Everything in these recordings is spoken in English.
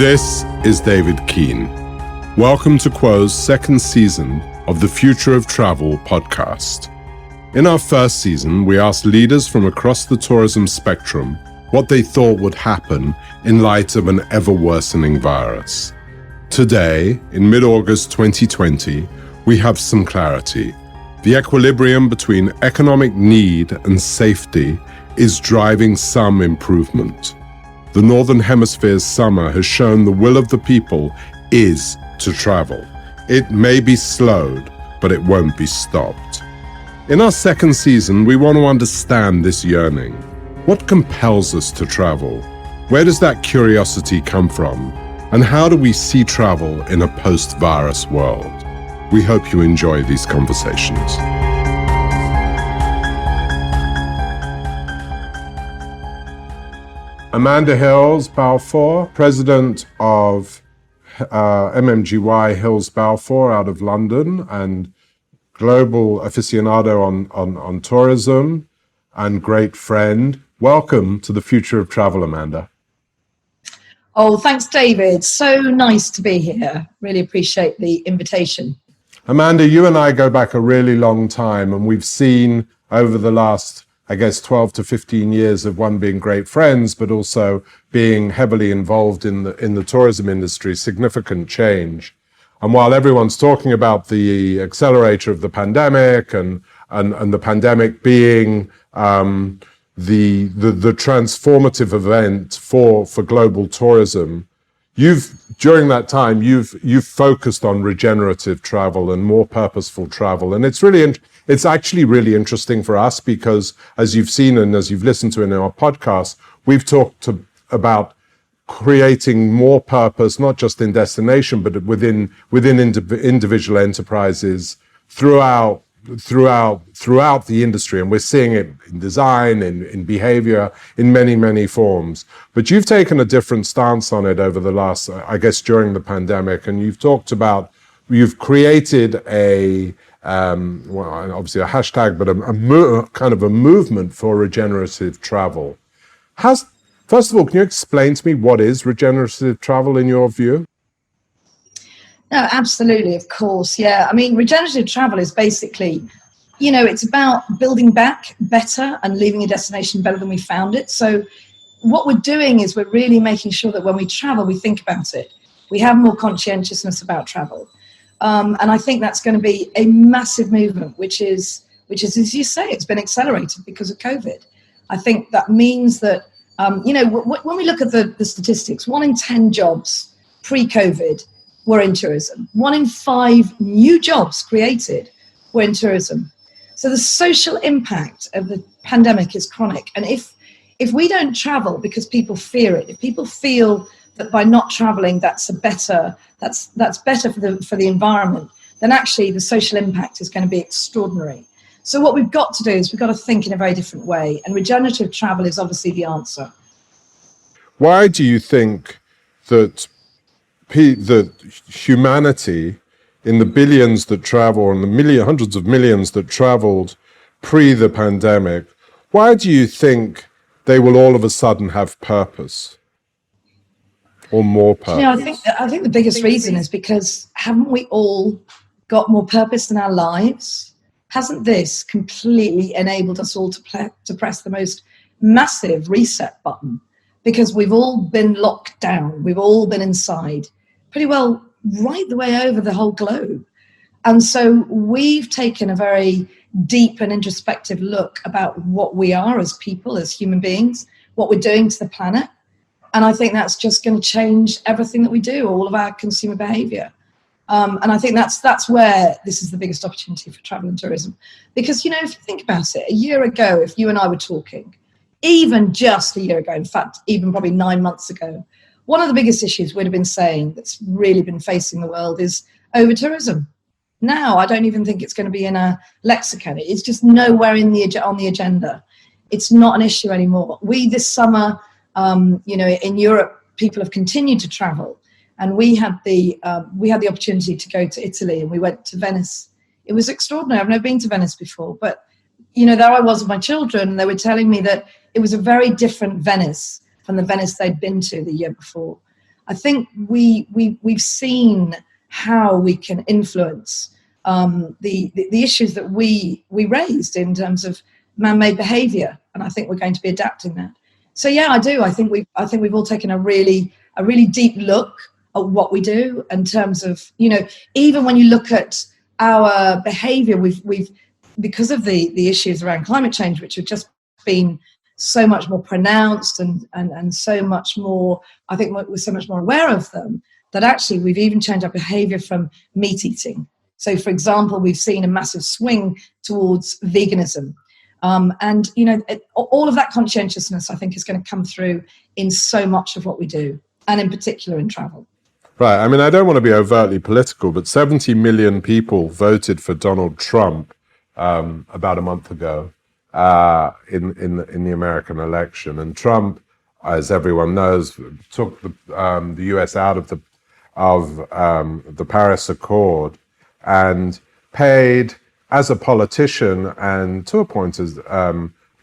This is David Keane. Welcome to QUO's second season of the Future of Travel podcast. In our first season, we asked leaders from across the tourism spectrum what they thought would happen in light of an ever-worsening virus. Today, in mid-August 2020, we have some clarity. The equilibrium between economic need and safety is driving some improvement. The Northern Hemisphere's summer has shown the will of the people is to travel. It may be slowed, but it won't be stopped. In our second season, we want to understand this yearning. What compels us to travel? Where does that curiosity come from? And how do we see travel in a post-virus world? We hope you enjoy these conversations. Amanda Hills Balfour, president of MMGY Hills Balfour out of London and global aficionado on tourism and great friend. Welcome to the Future of Travel, Amanda. Oh, thanks, David. So nice to be here. Really appreciate the invitation. Amanda, you and I go back a really long time, and we've seen over the last 12 to 15 years of one being great friends, but also being heavily involved in the tourism industry, significant change. And while everyone's talking about the accelerator of the pandemic and the pandemic being the transformative event for global tourism, during that time you've focused on regenerative travel and more purposeful travel, and it's actually really interesting for us because, as you've seen and as you've listened to in our podcast, we've talked about creating more purpose, not just in destination, but within individual enterprises throughout the industry. And we're seeing it in design, in behavior, in many forms. But you've taken a different stance on it over the last, during the pandemic, and you've created obviously a hashtag, but a movement for regenerative travel. First of all, can you explain to me what is regenerative travel in your view? No, absolutely, of course. Yeah, I mean, regenerative travel is basically, it's about building back better and leaving a destination better than we found it. So what we're doing is we're really making sure that when we travel, we think about it. We have more conscientiousness about travel. And I think that's going to be a massive movement, which is, as you say, it's been accelerated because of COVID. I think that means that, when we look at the statistics, 1 in 10 jobs pre-COVID were in tourism. 1 in 5 new jobs created were in tourism. So the social impact of the pandemic is chronic. And if we don't travel because people fear it, if people feel that by not traveling that's better for the environment, then actually the social impact is going to be extraordinary. So what we've got to do is we've got to think in a very different way, and regenerative travel is obviously the answer. Why do you think that humanity, in the billions that travel and the hundreds of millions that traveled pre the pandemic, why do you think they will all of a sudden have purpose? Or more purpose? I think the biggest reason is because haven't we all got more purpose in our lives? Hasn't this completely enabled us all to press the most massive reset button? Because we've all been locked down, we've all been inside, pretty well right the way over the whole globe. And so we've taken a very deep and introspective look about what we are as people, as human beings, what we're doing to the planet. And I think that's just going to change everything that we do, all of our consumer behavior. And I think that's where this is the biggest opportunity for travel and tourism. Because, if you think about it, a year ago, if you and I were talking, even just a year ago, in fact, even probably 9 months ago, one of the biggest issues we'd have been saying that's really been facing the world is over-tourism. Now, I don't even think it's going to be in a lexicon. It's just nowhere on the agenda. It's not an issue anymore. This summer, in Europe, people have continued to travel, and we had the opportunity to go to Italy, and we went to Venice. It was extraordinary. I've never been to Venice before, but there I was with my children, and they were telling me that it was a very different Venice from the Venice they'd been to the year before. I think we've seen how we can influence the issues that we raised in terms of man-made behaviour, and I think we're going to be adapting that. So yeah, I do. I think we've all taken a really deep look at what we do in terms of, even when you look at our behaviour, we've because of the issues around climate change, which have just been so much more pronounced and so much more, I think we're so much more aware of them, that actually we've even changed our behaviour from meat eating. So, for example, we've seen a massive swing towards veganism. And, all of that conscientiousness, I think, is going to come through in so much of what we do, and in particular in travel. Right. I mean, I don't want to be overtly political, but 70 million people voted for Donald Trump about a month ago in the American election. And Trump, as everyone knows, took the US out of the Paris Accord and paid, as a politician and to a point as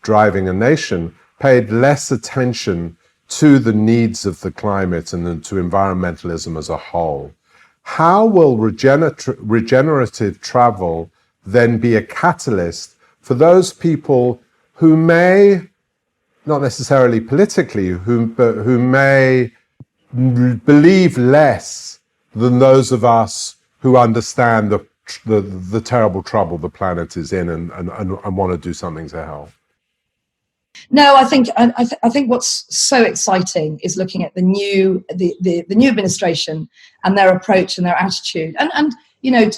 driving a nation, paid less attention to the needs of the climate and to environmentalism as a whole. How will regenerative travel then be a catalyst for those people who may, not necessarily politically, but who may believe less than those of us who understand the terrible trouble the planet is in and want to do something to help? No, I think what's so exciting is looking at the new administration and their approach and their attitude and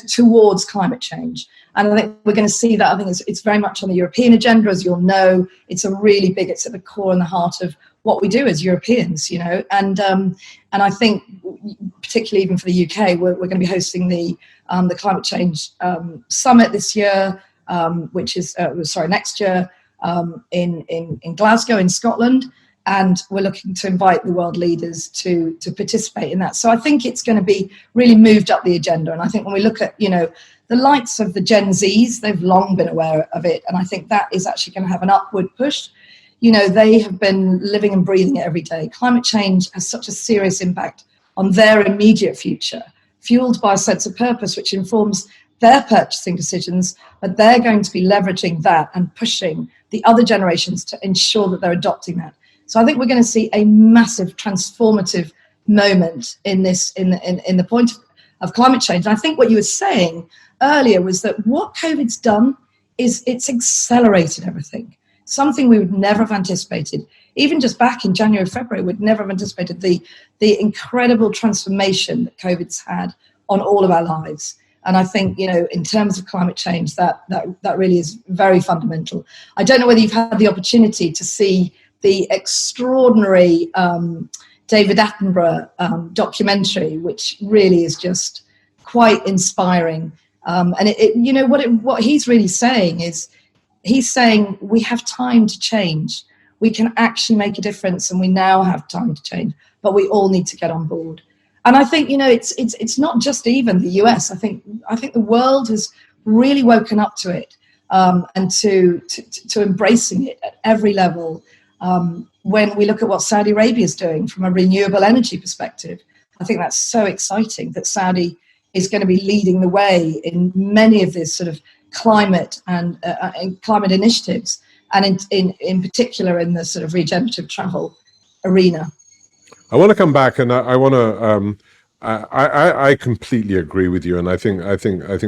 towards climate change. And I think we're going to see that. I think it's very much on the European agenda, as you'll know. It's it's at the core and the heart of what we do as Europeans, and I think particularly even for the UK, we're going to be hosting the climate change summit this year, which is next year in Glasgow in Scotland, and we're looking to invite the world leaders to participate in that. So I think it's going to be really moved up the agenda, and I think when we look at the likes of the Gen Zs, they've long been aware of it, and I think that is actually going to have an upward push. They have been living and breathing it every day. Climate change has such a serious impact on their immediate future, fueled by a sense of purpose, which informs their purchasing decisions, but they're going to be leveraging that and pushing the other generations to ensure that they're adopting that. So I think we're going to see a massive transformative moment in the point of climate change. And I think what you were saying earlier was that what COVID's done is it's accelerated everything. Something we would never have anticipated. Even just back in January, February, we'd never have anticipated the incredible transformation that COVID's had on all of our lives. And I think, in terms of climate change, that really is very fundamental. I don't know whether you've had the opportunity to see the extraordinary David Attenborough documentary, which really is just quite inspiring. And what he's really saying is, he's saying we have time to change. We can actually make a difference, and we now have time to change, but we all need to get on board. And I think, it's not just even the US. I think the world has really woken up to it, and to embracing it at every level. When we look at what Saudi Arabia is doing from a renewable energy perspective, I think that's so exciting that Saudi is going to be leading the way in many of these sort of climate and climate initiatives, and in particular in the sort of regenerative travel arena. I want to come back, and I want to. I completely agree with you, and I think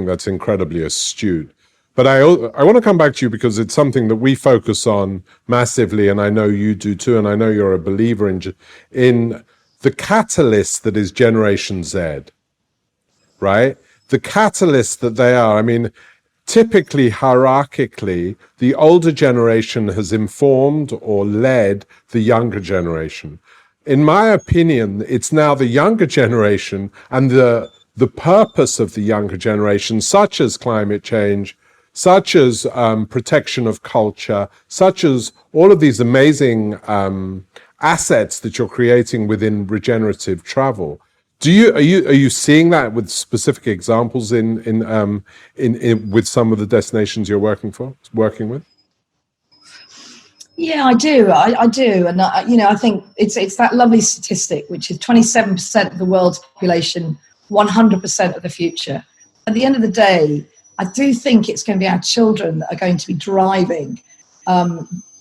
that's incredibly astute. But I want to come back to you because it's something that we focus on massively, and I know you do too, and I know you're a believer in the catalyst that is Generation Z, right? The catalyst that they are. I mean, typically, hierarchically, the older generation has informed or led the younger generation. In my opinion, it's now the younger generation and the purpose of the younger generation, such as climate change, such as protection of culture, such as all of these amazing assets that you're creating within regenerative travel. Are you seeing that with specific examples in with some of the destinations you're working with? Yeah, I do. I do, and I think it's that lovely statistic, which is 27% of the world's population, 100% of the future. At the end of the day, I do think it's going to be our children that are going to be driving,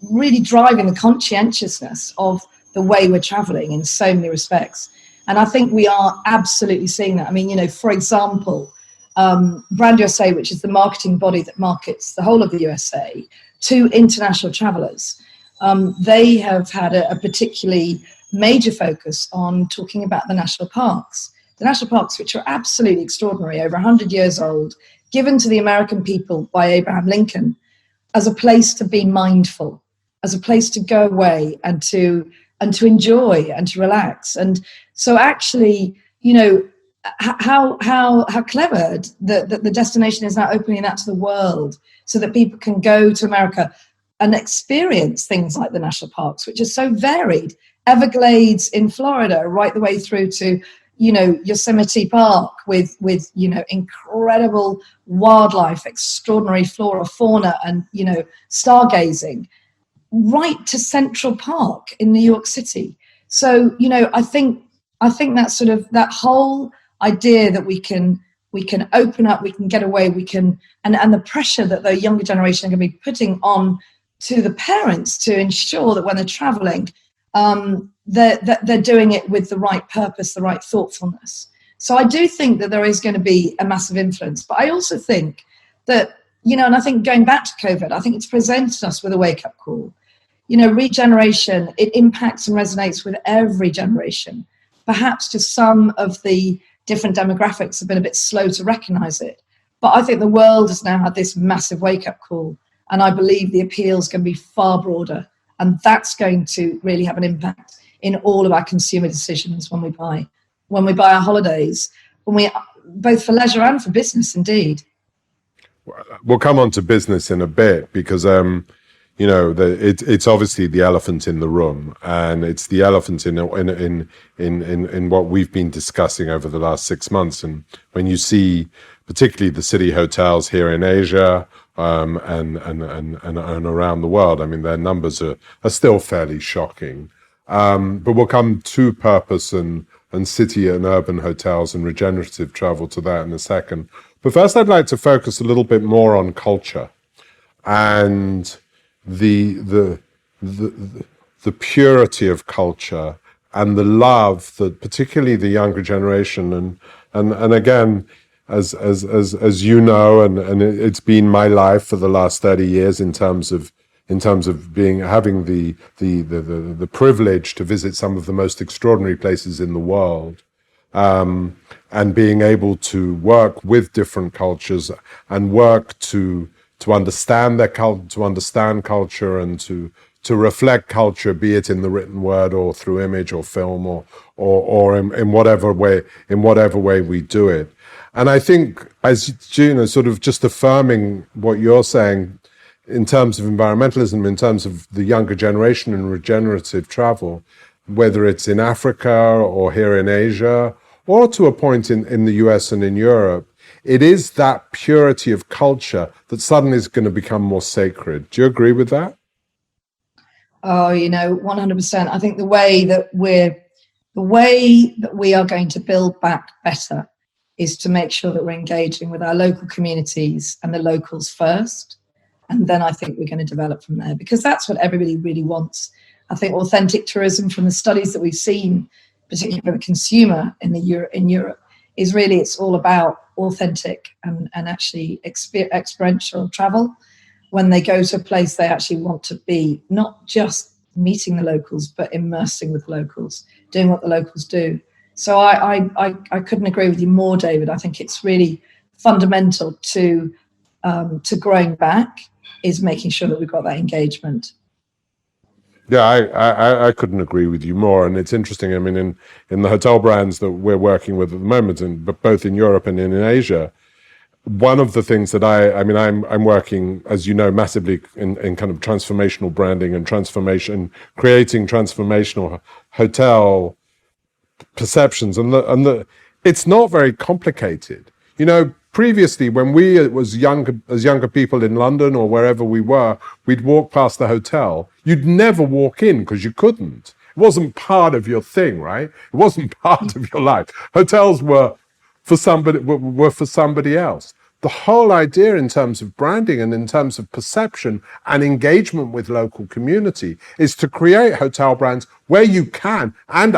really driving the conscientiousness of the way we're traveling in so many respects. And I think we are absolutely seeing that. I mean, for example, Brand USA, which is the marketing body that markets the whole of the USA to international travelers. They have had a particularly major focus on talking about the national parks. The national parks, which are absolutely extraordinary, over 100 years old, given to the American people by Abraham Lincoln as a place to be mindful, as a place to go away and to enjoy and to relax. And so actually, how clever that the destination is now opening that to the world so that people can go to America and experience things like the national parks, which are so varied. Everglades in Florida, right the way through to, Yosemite Park with incredible wildlife, extraordinary flora, fauna, and, stargazing, right to Central Park in New York City. So, I think that sort of that whole idea that we can open up, we can get away, we can, and the pressure that the younger generation are going to be putting on to the parents to ensure that when they're traveling, they're doing it with the right purpose, the right thoughtfulness. So I do think that there is going to be a massive influence. But I also think that, and I think going back to COVID, I think it's presented us with a wake-up call. Regeneration, it impacts and resonates with every generation. Perhaps just some of the different demographics have been a bit slow to recognize it. But I think the world has now had this massive wake-up call. And I believe the appeal is going to be far broader. And that's going to really have an impact in all of our consumer decisions when we buy our holidays, both for leisure and for business, indeed. We'll come on to business in a bit because, it's obviously the elephant in the room, and it's the elephant in what we've been discussing over the last 6 months. And when you see, particularly the city hotels here in Asia, and around the world, I mean, their numbers are still fairly shocking. But we'll come to purpose and city and urban hotels and regenerative travel to that in a second. But first, I'd like to focus a little bit more on culture and the purity of culture and the love that particularly the younger generation and again, as you know, and it's been my life for the last 30 years in terms of having the privilege to visit some of the most extraordinary places in the world, and being able to work with different cultures and work to understand their culture, to understand culture, and to reflect culture, be it in the written word or through image or film or in whatever way we do it. And I think, as Gina, sort of just affirming what you're saying in terms of environmentalism, in terms of the younger generation and regenerative travel, whether it's in Africa or here in Asia, or to a point in the US and in Europe, it is that purity of culture that suddenly is going to become more sacred. Do you agree with that? Oh, 100%. I think the way that we are going to build back better is to make sure that we're engaging with our local communities and the locals first. And then I think we're going to develop from there, because that's what everybody really wants. I think authentic tourism, from the studies that we've seen, particularly for the consumer in Europe, is really, it's all about authentic and actually experiential travel. When they go to a place, they actually want to be not just meeting the locals, but immersing with locals, doing what the locals do. So I couldn't agree with you more, David. I think it's really fundamental to growing back is making sure that we've got that engagement. Yeah, I couldn't agree with you more. And it's interesting. I mean, in the hotel brands that we're working with at the moment, but both in Europe and in Asia, one of the things that I'm working, as you know, massively in kind of transformational branding and creating transformational hotel perceptions, and it's not very complicated. previously, when we was younger people in London or wherever we were, we'd walk past the hotel. You'd never walk in because you couldn't. It wasn't part of your thing, right? It wasn't part of your life. Hotels were for somebody else. The whole idea in terms of branding and in terms of perception and engagement with local community is to create hotel brands where you can, and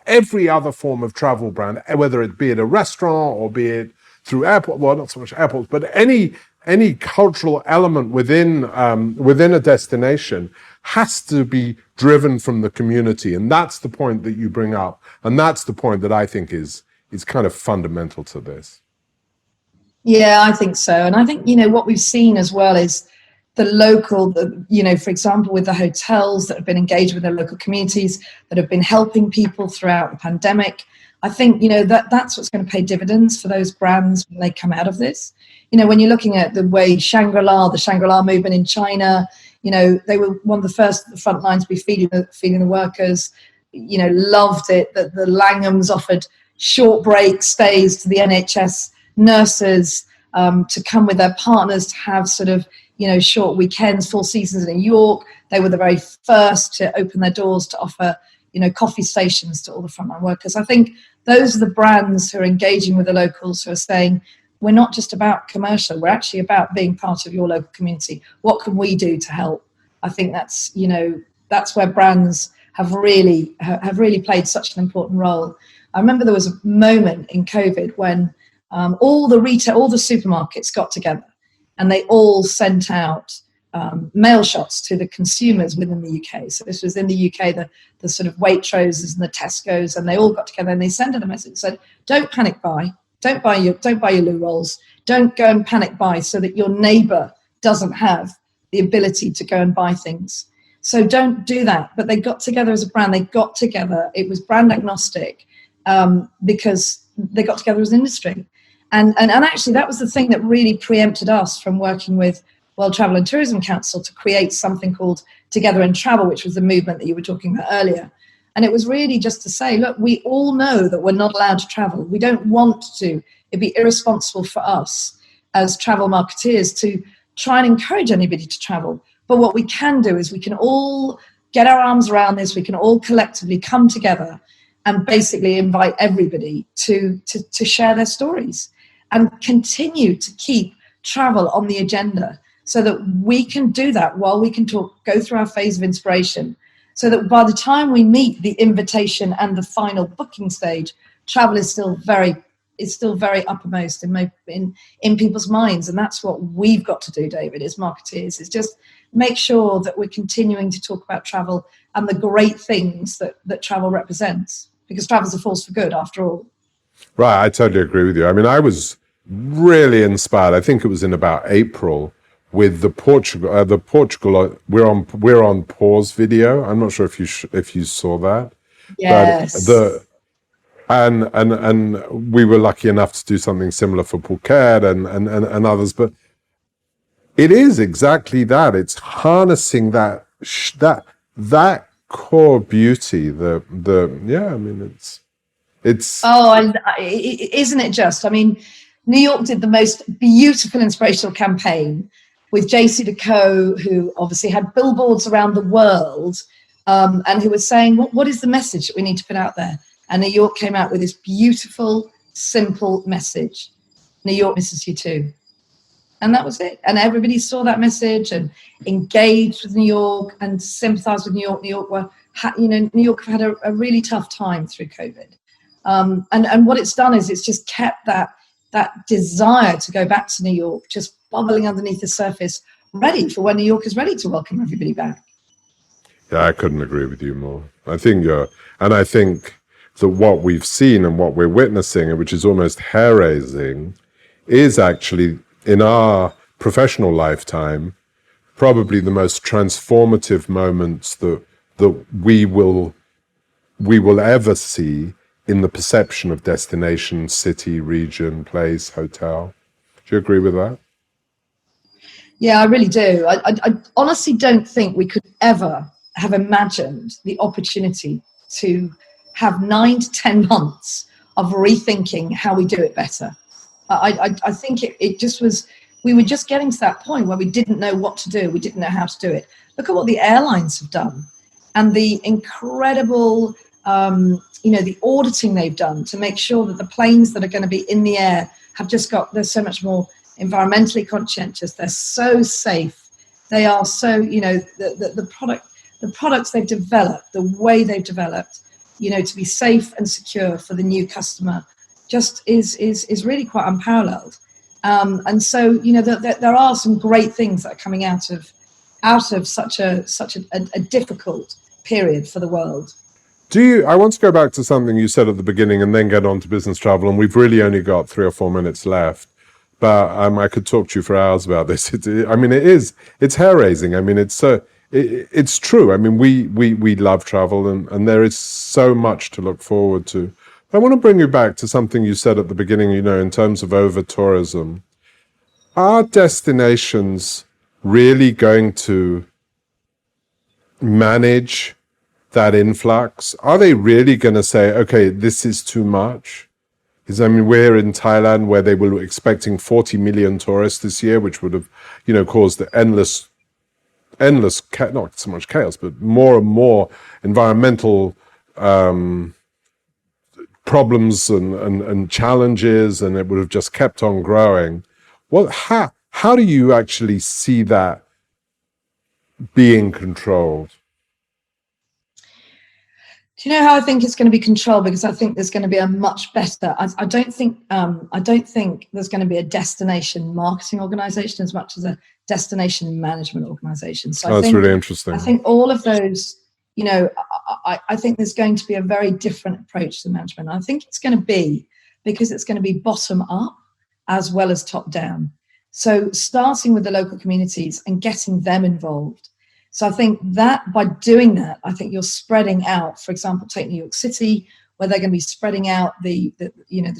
every other form of travel brand, whether it be at a restaurant or be it through airport, well, not so much airports, but any cultural element within a destination has to be driven from the community. And that's the point that you bring up. And that's the point that I think is kind of fundamental to this. Yeah, I think so. And I think, what we've seen as well is the local, for example, with the hotels that have been engaged with their local communities, that have been helping people throughout the pandemic. I think, that's what's going to pay dividends for those brands when they come out of this. When you're looking at the way the Shangri-La movement in China, they were one of the first at the front line to be feeding the workers, loved it, that the Langhams offered short break stays to the NHS nurses to come with their partners to have sort of, short weekends, 4 seasons in New York. They were the very first to open their doors to offer, coffee stations to all the frontline workers. I think those are the brands who are engaging with the locals, who are saying, we're not just about commercial, we're actually about being part of your local community. What can we do to help? I think that's where brands have really played such an important role. I remember there was a moment in COVID when all the supermarkets got together and they all sent out mail shots to the consumers within the UK. So this was in the UK, the sort of Waitroses and the Tesco's, and they all got together and they sent out a message that said, don't panic buy. Don't buy your loo rolls. Don't go and panic buy so that your neighbour doesn't have the ability to go and buy things. So don't do that. But they got together as a brand. They got together. It was brand agnostic because they got together as an industry. And actually, that was the thing that really preempted us from working with World Travel and Tourism Council to create something called Together in Travel, which was the movement that you were talking about earlier. And it was really just to say, look, we all know that we're not allowed to travel. We don't want to. It'd be irresponsible for us as travel marketeers to try and encourage anybody to travel. But what we can do is we can all get our arms around this. We can all collectively come together and basically invite everybody to share their stories and continue to keep travel on the agenda so that we can do that while we can go through our phase of inspiration, so that by the time we meet the invitation and the final booking stage, travel is still very uppermost in people's minds. And that's what we've got to do, David, as marketeers, is just make sure that we're continuing to talk about travel and the great things that travel represents, because travel's a force for good after all. Right, I totally agree with you. I mean, I was really inspired. I think it was in about April with the Portugal. We're on pause video. I'm not sure if you saw that. Yes. But and we were lucky enough to do something similar for Phuket and others. But it is exactly that. It's harnessing that core beauty. It's isn't it just? I mean, New York did the most beautiful inspirational campaign with JC&Co, who obviously had billboards around the world, and who was saying, what is the message that we need to put out there? And New York came out with this beautiful, simple message: New York misses you too. And that was it. And everybody saw that message and engaged with New York and sympathized with New York. New York have had a really tough time through COVID. And what it's done is it's just kept that desire to go back to New York just bubbling underneath the surface, ready for when New York is ready to welcome everybody back. Yeah, I couldn't agree with you more. I think that what we've seen and what we're witnessing, which is almost hair-raising, is actually, in our professional lifetime, probably the most transformative moments that we will ever see in the perception of destination, city, region, place, hotel. Do you agree with that? Yeah, I really do. I honestly don't think we could ever have imagined the opportunity to have 9 to 10 months of rethinking how we do it better. I think it just was, we were just getting to that point where we didn't know what to do. We didn't know how to do it. Look at what the airlines have done and the incredible, the auditing they've done to make sure that the planes that are going to be in the air have just got, they're so much more environmentally conscientious. They're so safe. They are so, the products they've developed, the way they've developed, to be safe and secure for the new customer just is really quite unparalleled. And so, there are some great things that are coming out of such a difficult period for the world. I want to go back to something you said at the beginning and then get on to business travel. And we've really only got 3 or 4 minutes left. But I could talk to you for hours about this. It's hair raising. I mean, it's true. I mean, we love travel and there is so much to look forward to. I want to bring you back to something you said at the beginning, in terms of over tourism. Are destinations really going to manage that influx? Are they really going to say, okay, this is too much? We're in Thailand where they were expecting 40 million tourists this year, which would have, caused endless, not so much chaos, but more and more environmental problems and challenges, and it would have just kept on growing. Well, how do you actually see that being controlled? Do you know how I think it's going to be controlled? Because I think there's going to be a much better. I don't think there's going to be a destination marketing organisation as much as a destination management organisation. So that's really interesting. I think all of those. I think there's going to be a very different approach to management. I think it's going to be because it's going to be bottom up as well as top down. So starting with the local communities and getting them involved. So I think that by doing that, I think you're spreading out. For example, take New York City, where they're going to be spreading out the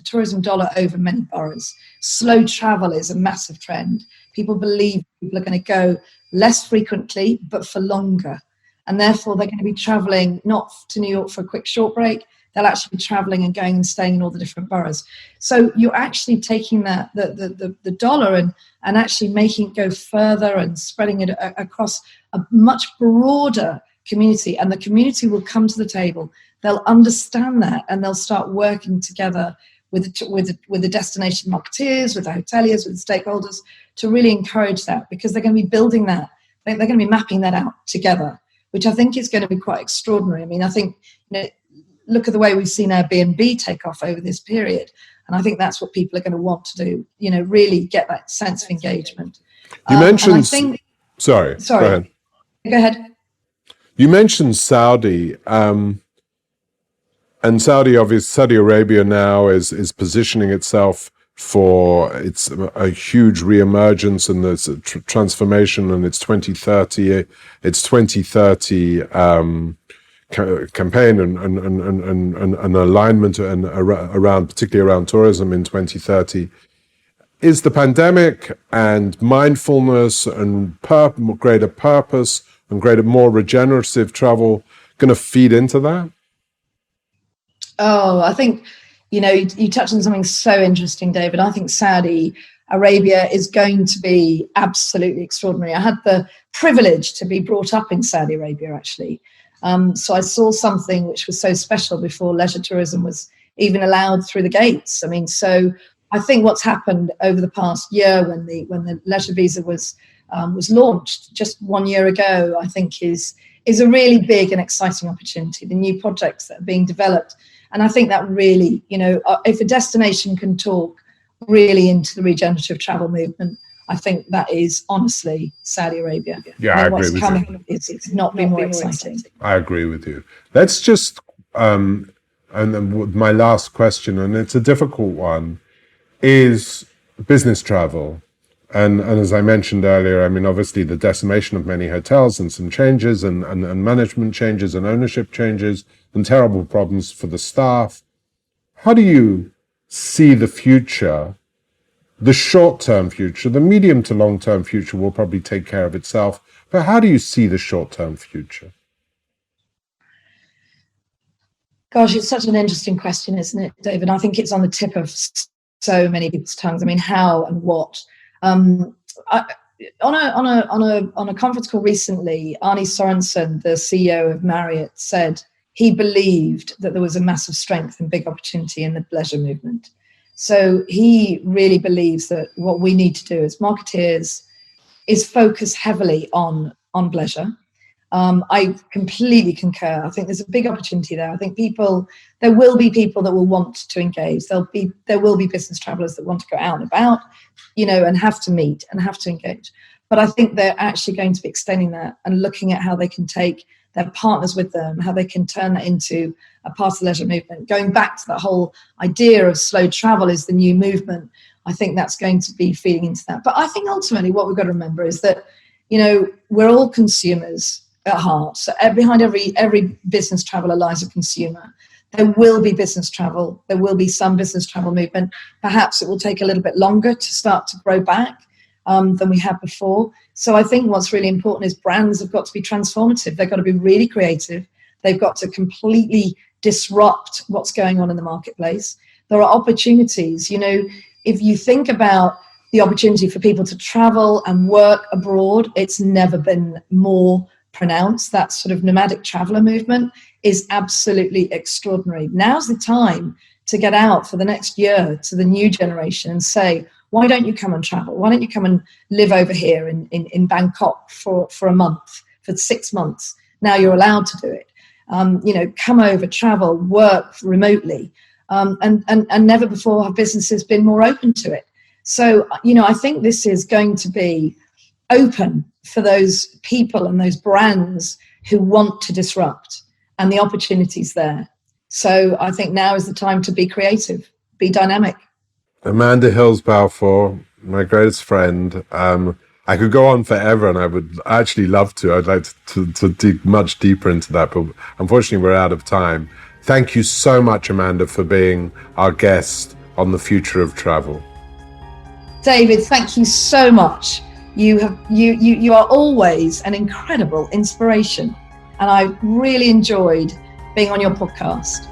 tourism dollar over many boroughs. Slow travel is a massive trend. People believe people are going to go less frequently, but for longer. And therefore, they're going to be traveling not to New York for a quick short break. They'll actually be traveling and going and staying in all the different boroughs. So you're actually taking the dollar and actually making it go further and spreading it across a much broader community. And the community will come to the table. They'll understand that and they'll start working together with the destination marketeers, with the hoteliers, with the stakeholders to really encourage that, because they're going to be building that. They're going to be mapping that out together, which I think is going to be quite extraordinary. I mean, I think, look at the way we've seen Airbnb take off over this period. And I think that's what people are going to want to do, really get that sense of engagement. You mentioned, sorry, go ahead. You mentioned Saudi, and Saudi Arabia now is positioning itself for a huge reemergence and there's a transformation, and its 2030 campaign and alignment and particularly around tourism in 2030. Is the pandemic and mindfulness and greater purpose and more regenerative travel going to feed into that? Oh, I think, you touched on something so interesting, David. I think Saudi Arabia is going to be absolutely extraordinary. I had the privilege to be brought up in Saudi Arabia, actually. So I saw something which was so special before leisure tourism was even allowed through the gates. I mean, so I think what's happened over the past year when the leisure visa was launched just 1 year ago, I think is a really big and exciting opportunity. The new projects that are being developed. And I think that really, if a destination can talk really into the regenerative travel movement, I think that is honestly Saudi Arabia. Yeah, I agree with you. It's not been more exciting. I agree with you. Let's just, and then my last question, and it's a difficult one, is business travel. And as I mentioned earlier, I mean, obviously the decimation of many hotels and some changes and management changes and ownership changes and terrible problems for the staff. How do you see the future? The short-term future, the medium to long-term future will probably take care of itself. But how do you see the short-term future? Gosh, it's such an interesting question, isn't it, David? I think it's on the tip of so many people's tongues. I mean, how and what? On a conference call recently, Arne Sorensen, the CEO of Marriott, said he believed that there was a massive strength and big opportunity in the leisure movement. So he really believes that what we need to do as marketeers is focus heavily on leisure. I completely concur. I think there's a big opportunity there. I think there will be people that will want to engage. There will be business travelers that want to go out and about, and have to meet and have to engage. But I think they're actually going to be extending that and looking at how they can take their partners with them, how they can turn that into a part of the leisure movement. Going back to that whole idea of slow travel is the new movement. I think that's going to be feeding into that. But I think ultimately what we've got to remember is that, we're all consumers at heart. So behind every business traveler lies a consumer. There will be business travel. There will be some business travel movement. Perhaps it will take a little bit longer to start to grow back than we had before. So I think what's really important is brands have got to be transformative. They've got to be really creative. They've got to completely disrupt what's going on in the marketplace. There are opportunities. If you think about the opportunity for people to travel and work abroad, it's never been more pronounced. That sort of nomadic traveler movement is absolutely extraordinary. Now's the time to get out for the next year to the new generation and say, why don't you come and travel? Why don't you come and live over here in Bangkok for a month, for 6 months? Now you're allowed to do it. Come over, travel, work remotely. And never before have businesses been more open to it. So, I think this is going to be open for those people and those brands who want to disrupt, and the opportunities there. So I think now is the time to be creative, be dynamic. Amanda Hills Balfour, my greatest friend. I could go on forever, and I would actually love to. I'd like to dig much deeper into that, but unfortunately we're out of time. Thank you so much, Amanda, for being our guest on the future of travel. David, thank you so much. You are always an incredible inspiration, and I really enjoyed being on your podcast.